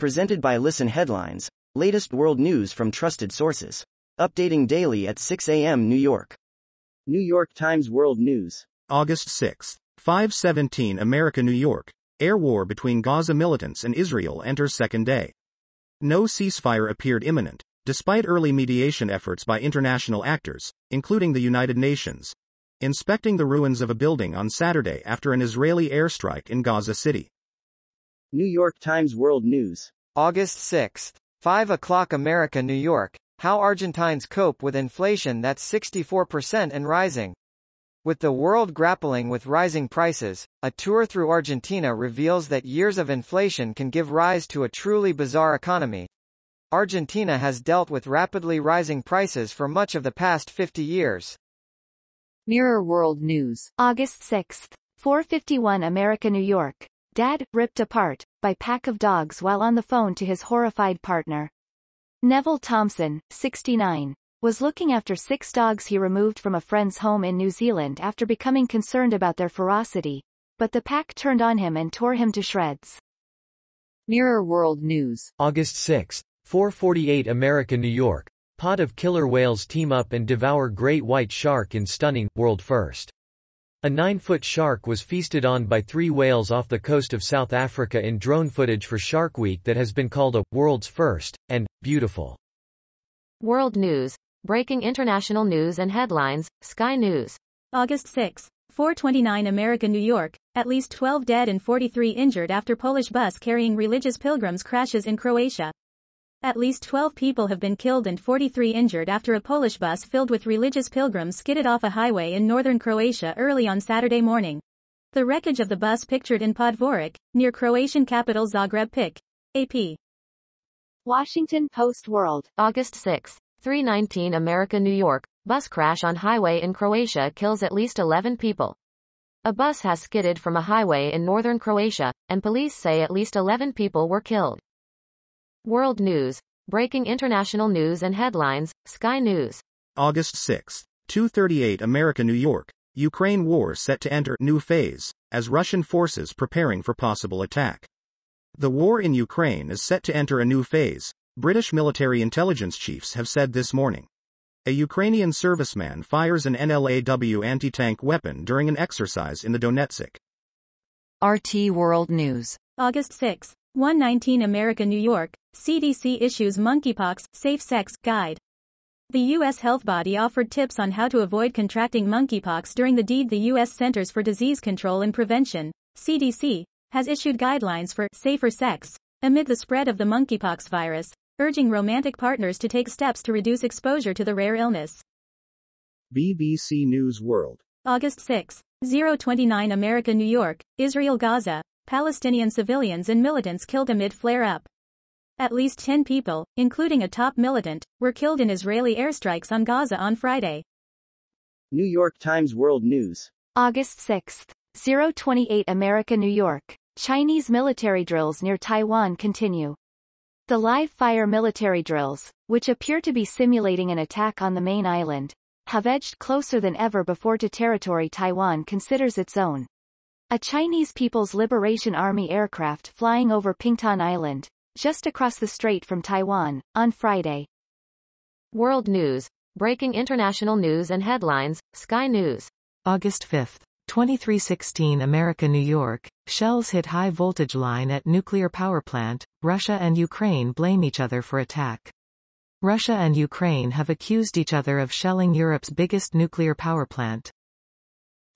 Presented by Listen Headlines, latest world news from trusted sources. Updating daily at 6 a.m. New York. New York Times World News. August 6, 5:17 America, New York. Air war between Gaza militants and Israel enters second day. No ceasefire appeared imminent, despite early mediation efforts by international actors, including the United Nations, inspecting the ruins of a building on Saturday after an Israeli airstrike in Gaza City. New York Times World News. August 6, 5 o'clock America, New York. How Argentines cope with inflation that's 64% and rising. With the world grappling with rising prices, a tour through Argentina reveals that years of inflation can give rise to a truly bizarre economy. Argentina has dealt with rapidly rising prices for much of the past 50 years. Mirror World News. August 6, 4:51 America, New York. Dad, ripped apart, by pack of dogs while on the phone to his horrified partner. Neville Thompson, 69, was looking after 6 dogs he removed from a friend's home in New Zealand after becoming concerned about their ferocity, but the pack turned on him and tore him to shreds. Mirror World News. August 6, 4:48 America, New York. Pod of killer whales team up and devour great white shark in stunning, world first. A 9-foot shark was feasted on by 3 whales off the coast of South Africa in drone footage for Shark Week that has been called a world's first, and beautiful. World News. Breaking international news and headlines, Sky News. August 6, 4:29 America, New York. At least 12 dead and 43 injured after Polish bus carrying religious pilgrims crashes in Croatia. At least 12 people have been killed and 43 injured after a Polish bus filled with religious pilgrims skidded off a highway in northern Croatia early on Saturday morning. The wreckage of the bus pictured in Podgorica, near Croatian capital Zagreb. Pic. AP. Washington Post World. August 6, 3:19 America, New York. Bus crash on highway in Croatia kills at least 11 people. A bus has skidded from a highway in northern Croatia, and police say at least 11 people were killed. World News. Breaking international news and headlines, Sky News. August 6, 2:38 America, New York. Ukraine war set to enter new phase, as Russian forces preparing for possible attack. The war in Ukraine is set to enter a new phase, British military intelligence chiefs have said this morning. A Ukrainian serviceman fires an NLAW anti-tank weapon during an exercise in the Donetsk. RT World News. August 6, 1:19 America, New York. CDC issues monkeypox safe sex guide. The U.S. health body offered tips on how to avoid contracting monkeypox during the deed. The U.S. Centers for Disease Control and Prevention, CDC, has issued guidelines for safer sex amid the spread of the monkeypox virus, urging romantic partners to take steps to reduce exposure to the rare illness. BBC News World. August 6, 0:29 America, New York. Israel, Gaza. Palestinian civilians and militants killed amid flare-up. At least 10 people, including a top militant, were killed in Israeli airstrikes on Gaza on Friday. New York Times World News. August 6, 0:28 America, New York. Chinese military drills near Taiwan continue. The live-fire military drills, which appear to be simulating an attack on the main island, have edged closer than ever before to territory Taiwan considers its own. A Chinese People's Liberation Army aircraft flying over Pingtan Island, just across the strait from Taiwan, on Friday. World News. Breaking international news and headlines, Sky News. August 5, 23:16 America, New York. Shells hit high voltage line at nuclear power plant. Russia and Ukraine blame each other for attack. Russia and Ukraine have accused each other of shelling Europe's biggest nuclear power plant.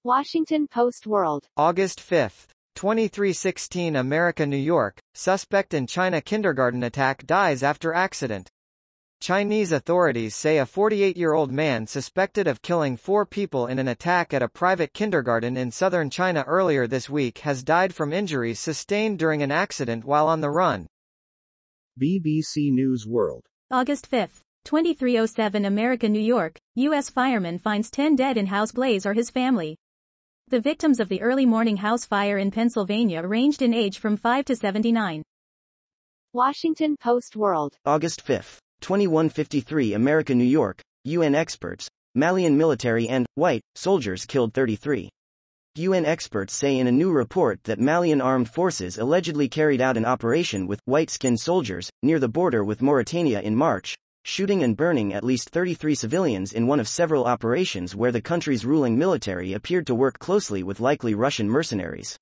Washington Post World. August 5, 23:16 America, New York. Suspect in China kindergarten attack dies after accident. Chinese authorities say a 48-year-old man suspected of killing 4 people in an attack at a private kindergarten in southern China earlier this week has died from injuries sustained during an accident while on the run. BBC News World. August 5, 23:07 America, New York. U.S. fireman finds 10 dead in house blaze or his family. The victims of the early morning house fire in Pennsylvania ranged in age from 5 to 79. Washington Post World. August 5, 21:53 America, New York. UN experts. Malian military and white soldiers killed 33. UN experts say in a new report that Malian armed forces allegedly carried out an operation with white-skinned soldiers near the border with Mauritania in March, shooting and burning at least 33 civilians in one of several operations where the country's ruling military appeared to work closely with likely Russian mercenaries.